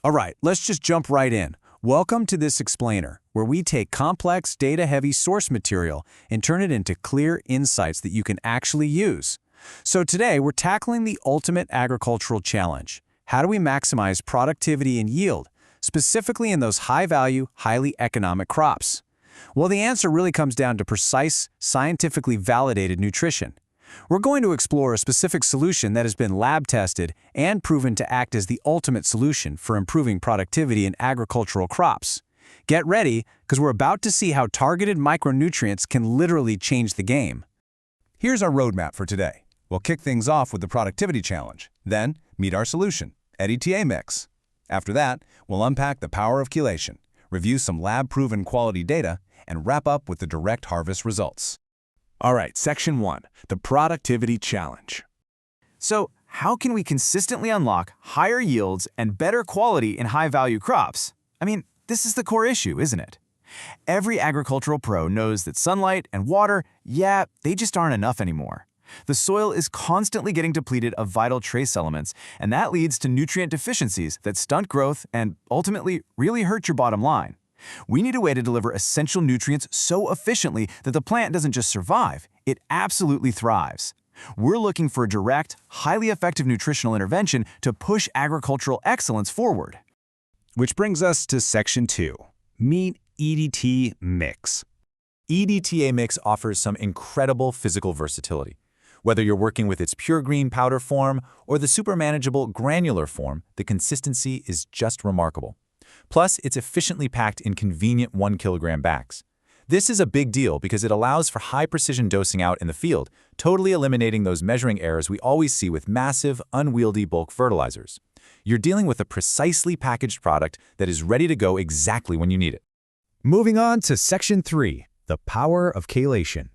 All right, let's just jump right in. Welcome to this explainer, where we take complex, data-heavy source material and turn it into clear insights that you can actually use. So today, we're tackling the ultimate agricultural challenge. How do we maximize productivity and yield, specifically in those high-value, highly economic crops? Well, the answer really comes down to precise, scientifically validated nutrition. We're going to explore a specific solution that has been lab-tested and proven to act as the ultimate solution for improving productivity in agricultural crops. Get ready, because we're about to see how targeted micronutrients can literally change the game. Here's our roadmap for today. We'll kick things off with the productivity challenge, then meet our solution, EDTA-MIX. After that, we'll unpack the power of chelation, review some lab-proven quality data, and wrap up with the direct harvest results. All right, Section 1, the Productivity Challenge. So, how can we consistently unlock higher yields and better quality in high-value crops? I mean, this is the core issue, isn't it? Every agricultural pro knows that sunlight and water, they just aren't enough anymore. The soil is constantly getting depleted of vital trace elements, and that leads to nutrient deficiencies that stunt growth and ultimately really hurt your bottom line. We need a way to deliver essential nutrients so efficiently that the plant doesn't just survive, it absolutely thrives. We're looking for a direct, highly effective nutritional intervention to push agricultural excellence forward. Which brings us to Section 2, meet EDTA-MIX. EDTA-MIX offers some incredible physical versatility. Whether you're working with its pure green powder form or the super manageable granular form, the consistency is just remarkable. Plus, it's efficiently packed in convenient 1 kilogram bags. This is a big deal because it allows for high-precision dosing out in the field, totally eliminating those measuring errors we always see with massive, unwieldy bulk fertilizers. You're dealing with a precisely packaged product that is ready to go exactly when you need it. Moving on to Section 3, the power of chelation.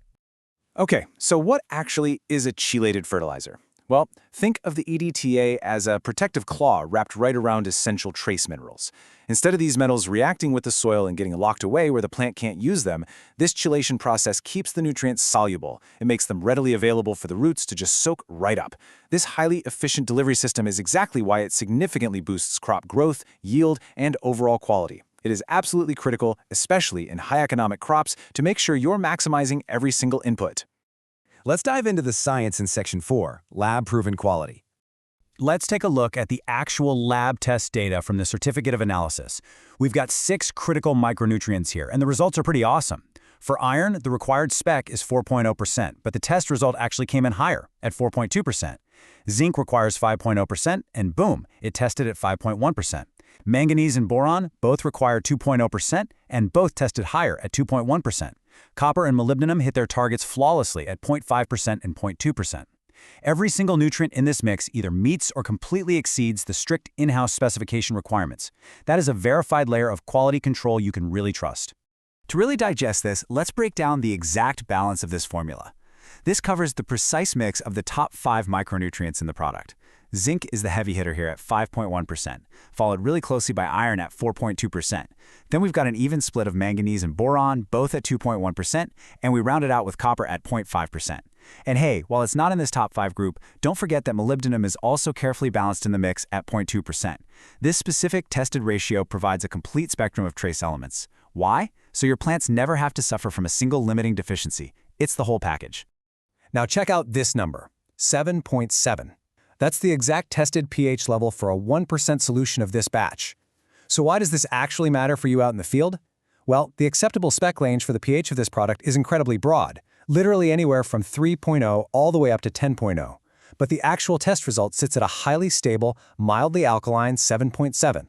Okay, so what actually is a chelated fertilizer? Well, think of the EDTA as a protective claw wrapped right around essential trace minerals. Instead of these metals reacting with the soil and getting locked away where the plant can't use them, this chelation process keeps the nutrients soluble. It makes them readily available for the roots to just soak right up. This highly efficient delivery system is exactly why it significantly boosts crop growth, yield, and overall quality. It is absolutely critical, especially in high economic crops, to make sure you're maximizing every single input. Let's dive into the science in Section 4, lab-proven quality. Let's take a look at the actual lab test data from the Certificate of Analysis. We've got 6 critical micronutrients here, and the results are pretty awesome. For iron, the required spec is 4.0%, but the test result actually came in higher, at 4.2%. Zinc requires 5.0%, and boom, it tested at 5.1%. Manganese and boron both require 2.0%, and both tested higher at 2.1%. Copper and molybdenum hit their targets flawlessly at 0.5% and 0.2%. Every single nutrient in this mix either meets or completely exceeds the strict in-house specification requirements. That is a verified layer of quality control you can really trust. To really digest this, let's break down the exact balance of this formula. This covers the precise mix of the top 5 micronutrients in the product. Zinc is the heavy hitter here at 5.1%, followed really closely by iron at 4.2%. Then we've got an even split of manganese and boron, both at 2.1%, and we round it out with copper at 0.5%. And hey, while it's not in this top 5 group, don't forget that molybdenum is also carefully balanced in the mix at 0.2%. This specific tested ratio provides a complete spectrum of trace elements. Why? So your plants never have to suffer from a single limiting deficiency. It's the whole package. Now check out this number, 7.7. That's the exact tested pH level for a 1% solution of this batch. So why does this actually matter for you out in the field? Well, the acceptable spec range for the pH of this product is incredibly broad, literally anywhere from 3.0 all the way up to 10.0. But the actual test result sits at a highly stable, mildly alkaline 7.7.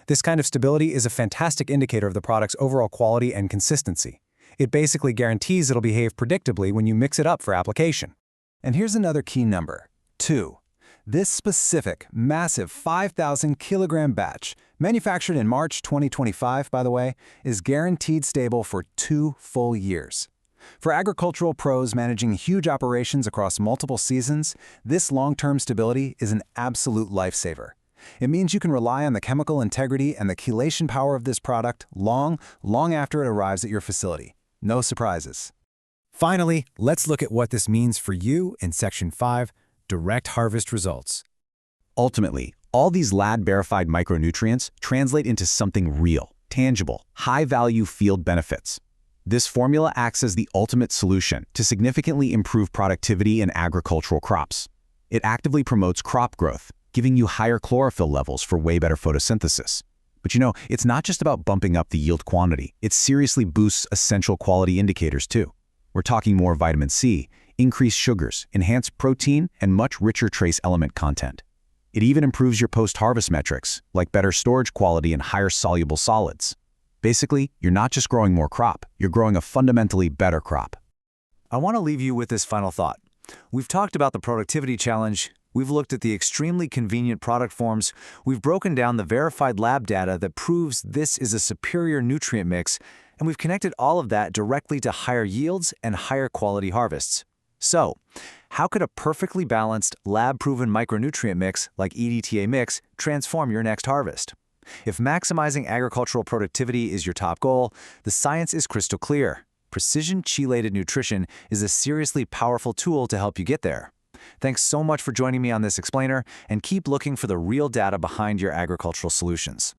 This kind of stability is a fantastic indicator of the product's overall quality and consistency. It basically guarantees it'll behave predictably when you mix it up for application. And here's another key number, 2. This specific, massive 5,000 kilogram batch, manufactured in March 2025, by the way, is guaranteed stable for 2 full years. For agricultural pros managing huge operations across multiple seasons, this long-term stability is an absolute lifesaver. It means you can rely on the chemical integrity and the chelation power of this product long after it arrives at your facility. No surprises. Finally, let's look at what this means for you in Section 5, direct harvest results. Ultimately, All these lab-verified micronutrients translate into something real, tangible, high-value field benefits. This formula acts as the ultimate solution to significantly improve productivity in agricultural crops. It actively promotes crop growth, giving you higher chlorophyll levels for way better photosynthesis. But it's not just about bumping up the yield quantity. It seriously boosts essential quality indicators too. We're talking more vitamin C, increased sugars, enhanced protein, and much richer trace element content. It even improves your post-harvest metrics, like better storage quality and higher soluble solids. Basically, you're not just growing more crop, you're growing a fundamentally better crop. I want to leave you with this final thought. We've talked about the productivity challenge, we've looked at the extremely convenient product forms, we've broken down the verified lab data that proves this is a superior nutrient mix, and we've connected all of that directly to higher yields and higher quality harvests. So, how could a perfectly balanced, lab-proven micronutrient mix like EDTA-MIX transform your next harvest? If maximizing agricultural productivity is your top goal, the science is crystal clear. Precision chelated nutrition is a seriously powerful tool to help you get there. Thanks so much for joining me on this explainer, and keep looking for the real data behind your agricultural solutions.